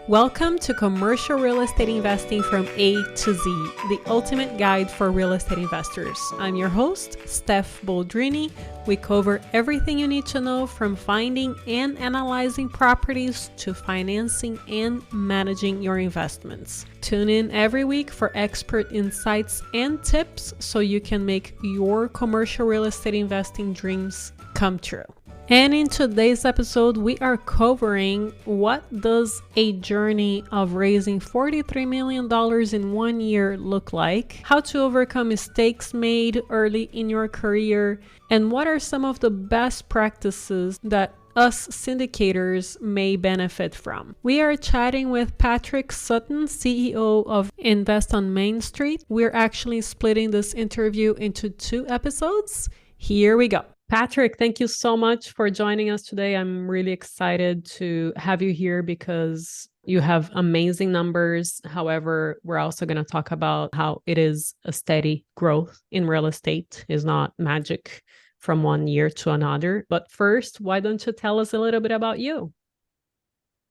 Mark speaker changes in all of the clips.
Speaker 1: Welcome to Commercial Real Estate Investing from A to Z, the ultimate guide for real estate investors. I'm your host, Steph Boldrini. We cover everything you need to know from finding and analyzing properties to financing and managing your investments. Tune in every week for expert insights and tips so you can make your commercial real estate investing dreams come true. And in today's episode, we are covering what does a journey of raising $43 million in 1 year look like, how to overcome mistakes made early in your career, and what are some of the best practices that us syndicators may benefit from. We are chatting with Patrick Sutton, CEO of Invest on Mainstreet. We're actually splitting this interview into 2 episodes. Here we go. Patrick, thank you so much for joining us today. I'm really excited to have you here because you have amazing numbers. However, we're also going to talk about how it is a steady growth in real estate. It's not magic from 1 year to another. But first, why don't you tell us a little bit about you?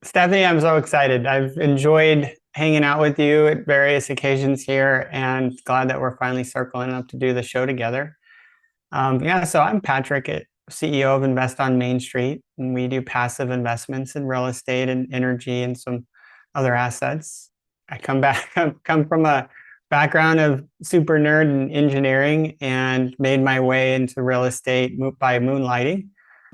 Speaker 2: Stephanie, I'm so excited. I've enjoyed hanging out with you at various occasions here and glad that we're finally circling up to do the show together. So I'm Patrick, CEO of Invest on Mainstreet, and we do passive investments in real estate and energy and some other assets. I come from a background of super nerd in engineering and made my way into real estate by moonlighting,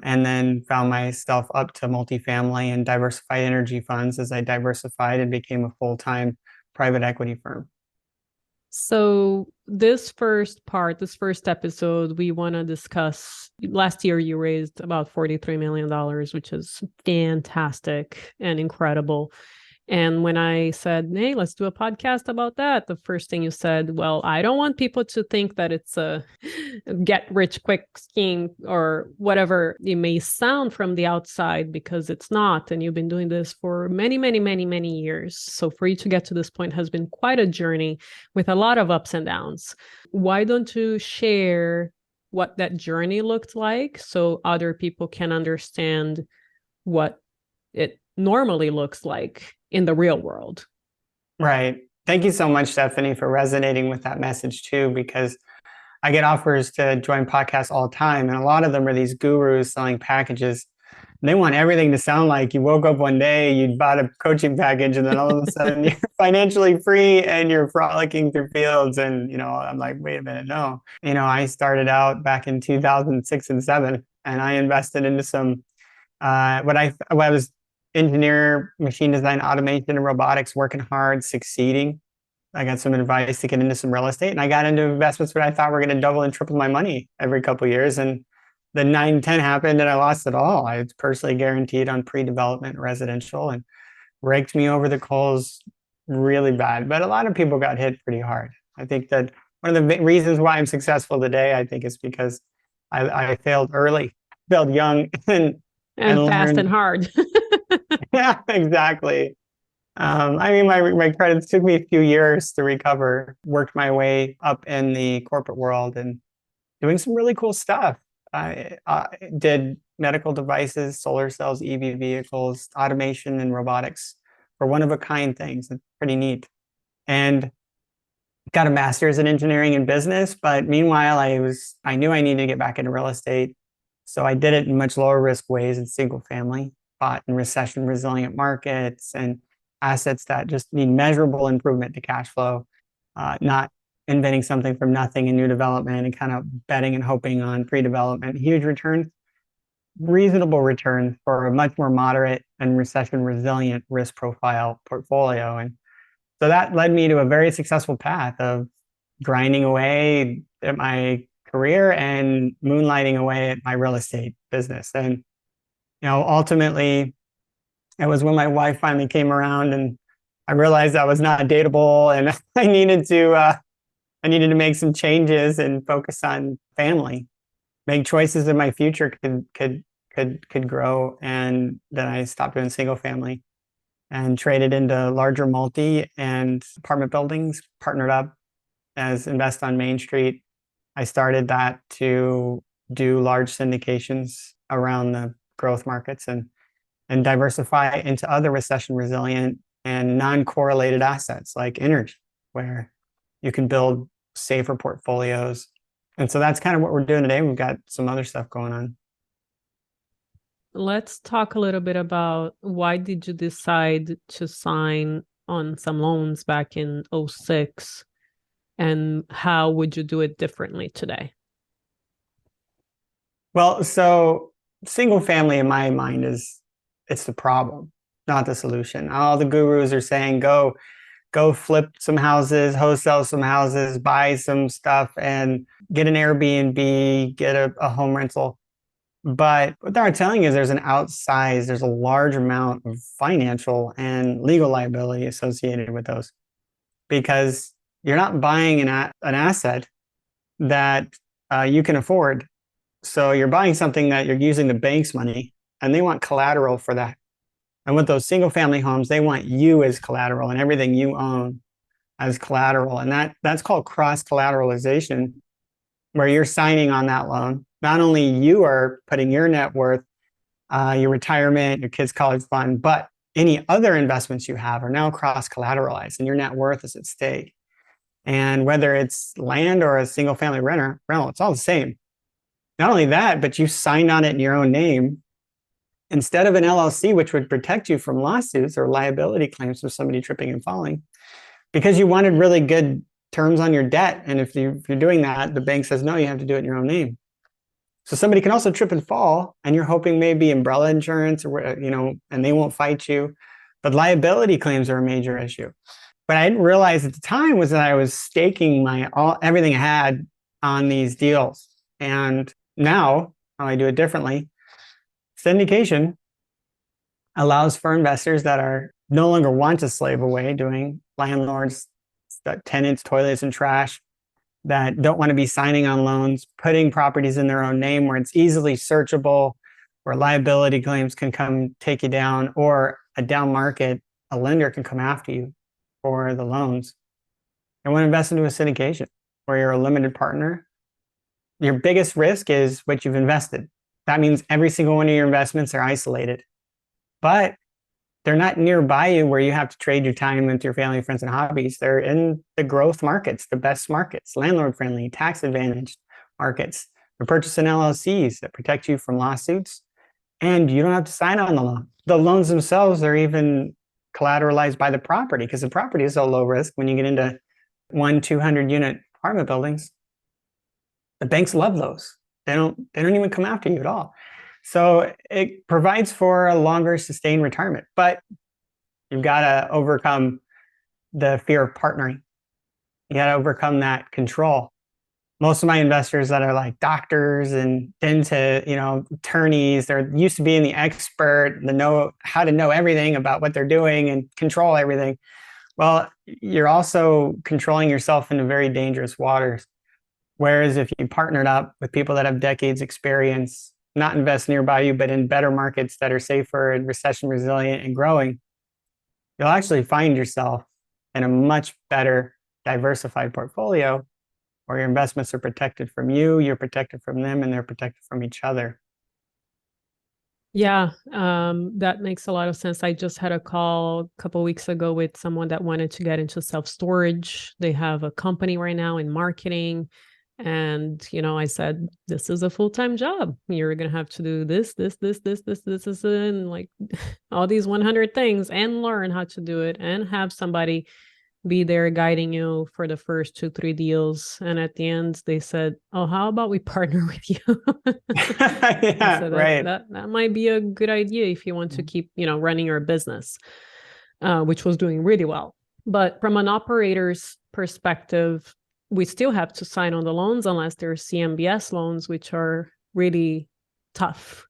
Speaker 2: and then found myself up to multifamily and diversified energy funds as I diversified and became a full-time private equity firm.
Speaker 1: So this first episode, we want to discuss, last year you raised about $43 million, which is fantastic and incredible. And when I said, hey, let's do a podcast about that, the first thing you said, well, I don't want people to think that it's a get rich quick scheme or whatever it may sound from the outside, because it's not. And you've been doing this for many, many, many, many years. So for you to get to this point has been quite a journey with a lot of ups and downs. Why don't you share what that journey looked like so other people can understand what it normally looks like in the real world?
Speaker 2: Right. Thank you so much, Stephanie, for resonating with that message too, because I get offers to join podcasts all the time. And a lot of them are these gurus selling packages. They want everything to sound like you woke up one day, you bought a coaching package, and then all of a sudden you're financially free and you're frolicking through fields. And, I'm like, wait a minute, no. I started out back in 2006 and 7, and I invested into some, what I was engineer, machine design, automation, and robotics, working hard, succeeding. I got some advice to get into some real estate, and I got into investments that I thought were going to double and triple my money every couple of years. And the 9-10 happened and I lost it all. I was personally guaranteed on pre-development residential and raked me over the coals really bad. But a lot of people got hit pretty hard. I think that one of the reasons why I'm successful today, I think, is because I failed early, failed young, and
Speaker 1: fast
Speaker 2: learned.
Speaker 1: and hard.
Speaker 2: Yeah, exactly. My credits took me a few years to recover, worked my way up in the corporate world and doing some really cool stuff. I did medical devices, solar cells, EV vehicles, automation and robotics for one-of-a-kind things. It's pretty neat. And got a master's in engineering and business, but meanwhile, I knew I needed to get back into real estate. So I did it in much lower risk ways in single family, bought in recession resilient markets and assets that just need measurable improvement to cash flow, not inventing something from nothing in new development and kind of betting and hoping on pre-development. Huge returns, reasonable returns for a much more moderate and recession resilient risk profile portfolio. And so that led me to a very successful path of grinding away at my career and moonlighting away at my real estate business. And ultimately, it was when my wife finally came around and I realized I was not dateable and I needed to make some changes and focus on family, make choices in my future could grow. And then I stopped doing single family and traded into larger multi and apartment buildings, partnered up as Invest on Mainstreet. I started that to do large syndications around the growth markets and diversify into other recession resilient and non-correlated assets like energy, where you can build safer portfolios. And so that's kind of what we're doing today. We've got some other stuff going on.
Speaker 1: Let's talk a little bit about why did you decide to sign on some loans back in 2006, and how would you do it differently today?
Speaker 2: Well, so single family in my mind it's the problem, not the solution. All the gurus are saying go flip some houses, wholesale some houses, buy some stuff, and get an Airbnb, get a home rental. But what they're not telling you is there's a large amount of financial and legal liability associated with those, because you're not buying an asset that you can afford. So you're buying something that you're using the bank's money, and they want collateral for that. And with those single family homes, they want you as collateral and everything you own as collateral. And that's called cross collateralization, where you're signing on that loan. Not only you are putting your net worth, your retirement, your kids' college fund, but any other investments you have are now cross collateralized and your net worth is at stake. And whether it's land or a single family rental, it's all the same. Not only that, but you signed on it in your own name instead of an LLC, which would protect you from lawsuits or liability claims for somebody tripping and falling, because you wanted really good terms on your debt. And if you're doing that, the bank says, no, you have to do it in your own name. So somebody can also trip and fall, and you're hoping maybe umbrella insurance, or, and they won't fight you. But liability claims are a major issue. But I didn't realize at the time was that I was staking everything I had on these deals. And now I do it differently. Syndication allows for investors that are no longer want to slave away, doing landlords, tenants, toilets, and trash, that don't want to be signing on loans, putting properties in their own name where it's easily searchable, where liability claims can come take you down, or a down market, a lender can come after you for the loans. And want to invest into a syndication where you're a limited partner. Your biggest risk is what you've invested. That means every single one of your investments are isolated, but they're not nearby you where you have to trade your time with your family, friends, and hobbies. They're in the growth markets, the best markets, landlord-friendly, tax-advantaged markets. You're purchasing LLCs that protect you from lawsuits, and you don't have to sign on the loan. The loans themselves are even collateralized by the property, because the property is so low risk. When you get into 200 unit apartment buildings, the banks love those. They don't even come after you at all. So it provides for a longer sustained retirement, but you've got to overcome the fear of partnering. You got to overcome that control. Most of my investors that are like doctors and attorneys, they're used to being the expert, how to know everything about what they're doing and control everything. Well, you're also controlling yourself into very dangerous waters. Whereas if you partnered up with people that have decades experience, not invest nearby you, but in better markets that are safer and recession resilient and growing, you'll actually find yourself in a much better diversified portfolio where your investments are protected from you, you're protected from them, and they're protected from each other.
Speaker 1: Yeah, that makes a lot of sense. I just had a call a couple of weeks ago with someone that wanted to get into self-storage. They have a company right now in marketing. And, I said, this is a full-time job. You're going to have to do this, and like all these 100 things, and learn how to do it, and have somebody be there guiding you for the first 2-3 deals. And at the end, they said, oh, how about we partner with you?
Speaker 2: Yeah,
Speaker 1: so
Speaker 2: right.
Speaker 1: That might be a good idea if you want to keep, running your business, which was doing really well. But from an operator's perspective, we still have to sign on the loans unless they're CMBS loans, which are really tough.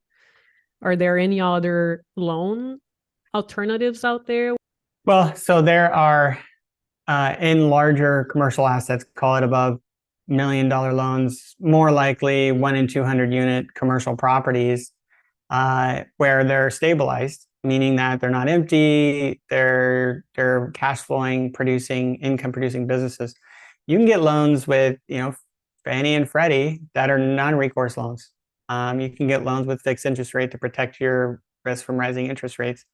Speaker 1: Are there any other loan alternatives out there?
Speaker 2: Well, so there are, in larger commercial assets, call it above $1 million loans, more likely 1 in 200 unit commercial properties, where they're stabilized, meaning that they're not empty, they're cash flowing, income producing businesses. You can get loans with, Fannie and Freddie that are non-recourse loans. You can get loans with fixed interest rate to protect your risk from rising interest rates.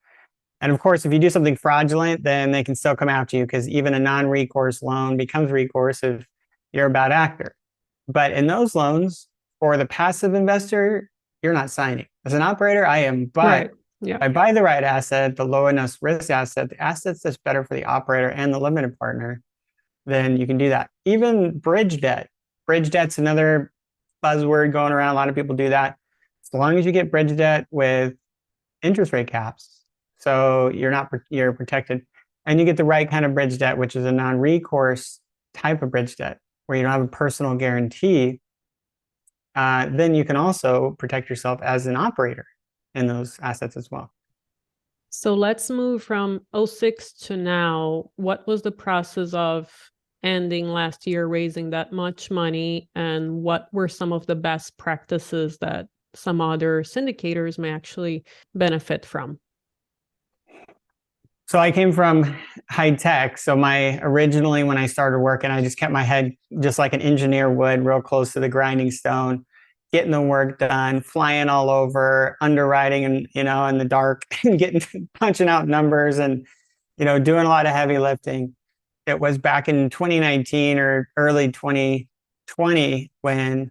Speaker 2: And of course, if you do something fraudulent, then they can still come after you because even a non-recourse loan becomes recourse if you're a bad actor. But in those loans, for the passive investor, you're not signing. As an operator, I am, but
Speaker 1: Right. Yeah.
Speaker 2: if I buy the right asset, the low enough risk asset, the assets that's better for the operator and the limited partner, then you can do that. Even bridge debt. Bridge debt's another buzzword going around. A lot of people do that. As long as you get bridge debt with interest rate caps, so you're protected, and you get the right kind of bridge debt, which is a non-recourse type of bridge debt where you don't have a personal guarantee, then you can also protect yourself as an operator in those assets as well.
Speaker 1: So let's move from '06 to now. What was the process of ending last year, raising that much money, and what were some of the best practices that some other syndicators may actually benefit from?
Speaker 2: So I came from high tech. So originally when I started working, I just kept my head just like an engineer would, real close to the grinding stone, getting the work done, flying all over, underwriting and in the dark and punching out numbers and doing a lot of heavy lifting. It was back in 2019 or early 2020 when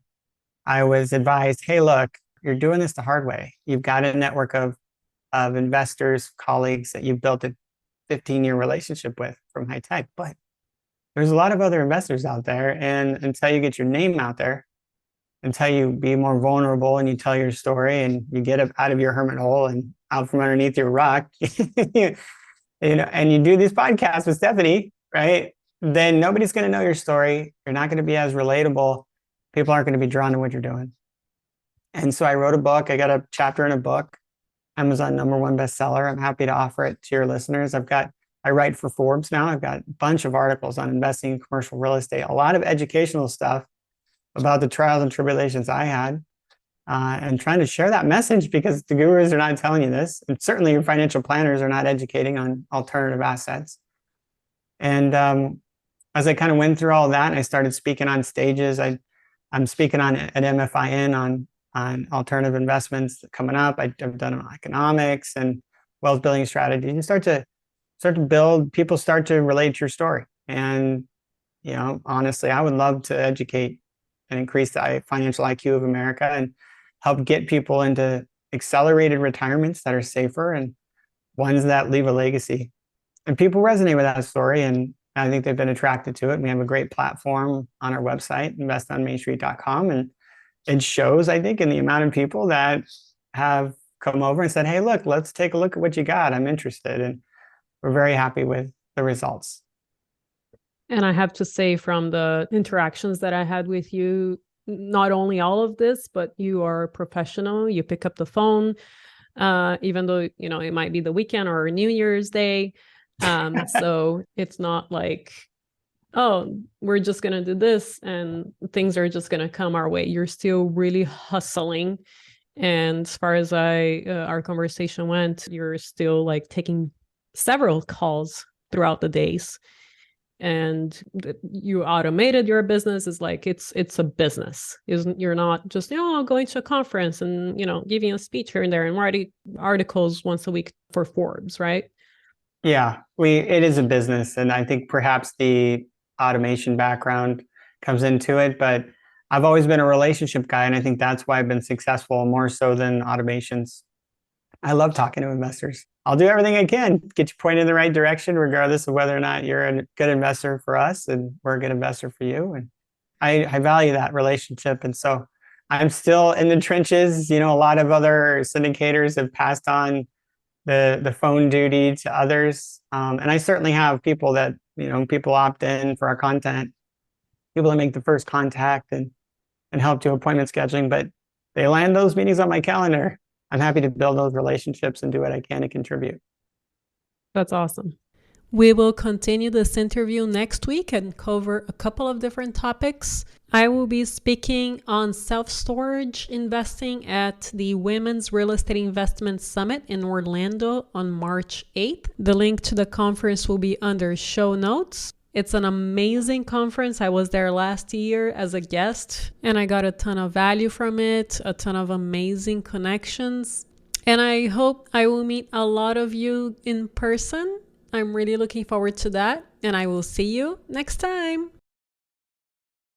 Speaker 2: I was advised, hey, look, you're doing this the hard way. You've got a network of investors, colleagues that you've built a 15-year relationship with from high tech, but there's a lot of other investors out there. And until you get your name out there, until you be more vulnerable and you tell your story and you get up out of your hermit hole and out from underneath your rock, and you do these podcasts with Stephanie, right? Then nobody's going to know your story. You're not going to be as relatable. People aren't going to be drawn to what you're doing. And so I wrote a book. I got a chapter in a book, Amazon #1 bestseller. I'm happy to offer it to your listeners. I write for Forbes now. I've got a bunch of articles on investing in commercial real estate, a lot of educational stuff about the trials and tribulations I had, and trying to share that message because the gurus are not telling you this. And certainly your financial planners are not educating on alternative assets. And as I kind of went through all that, and I started speaking on stages. I'm speaking at MFIN on alternative investments coming up. I've done on economics and wealth building strategies. You start to build, people start to relate to your story. And, honestly, I would love to educate and increase the financial IQ of America and help get people into accelerated retirements that are safer and ones that leave a legacy. And people resonate with that story. And I think they've been attracted to it. We have a great platform on our website, investonmainstreet.com. And it shows, I think, in the amount of people that have come over and said, hey, look, let's take a look at what you got. I'm interested. And we're very happy with the results.
Speaker 1: And I have to say, from the interactions that I had with you, not only all of this, but you are a professional. You pick up the phone, even though, it might be the weekend or New Year's Day. So it's not like, oh, we're just going to do this and things are just going to come our way. You're still really hustling. And as far as our conversation went, you're still like taking several calls throughout the days. And you automated your business. Is like it's a business. You're not just going to a conference and giving a speech here and there and writing articles once a week for Forbes, right?
Speaker 2: Yeah, it is a business, and I think perhaps the automation background comes into it, but I've always been a relationship guy, and I think that's why I've been successful more so than automations. I love talking to investors. I'll do everything I can, get you pointed in the right direction, regardless of whether or not you're a good investor for us and we're a good investor for you. And I value that relationship. And so I'm still in the trenches. A lot of other syndicators have passed on the phone duty to others. And I certainly have people that, people opt in for our content, people that make the first contact and help do appointment scheduling, but they land those meetings on my calendar. I'm happy to build those relationships and do what I can to contribute.
Speaker 1: That's awesome. We will continue this interview next week and cover a couple of different topics. I will be speaking on self-storage investing at the Women's Real Estate Investment Summit in Orlando on March 8th. The link to the conference will be under show notes. It's an amazing conference. I was there last year as a guest and I got a ton of value from it, a ton of amazing connections. And I hope I will meet a lot of you in person. I'm really looking forward to that. And I will see you next time.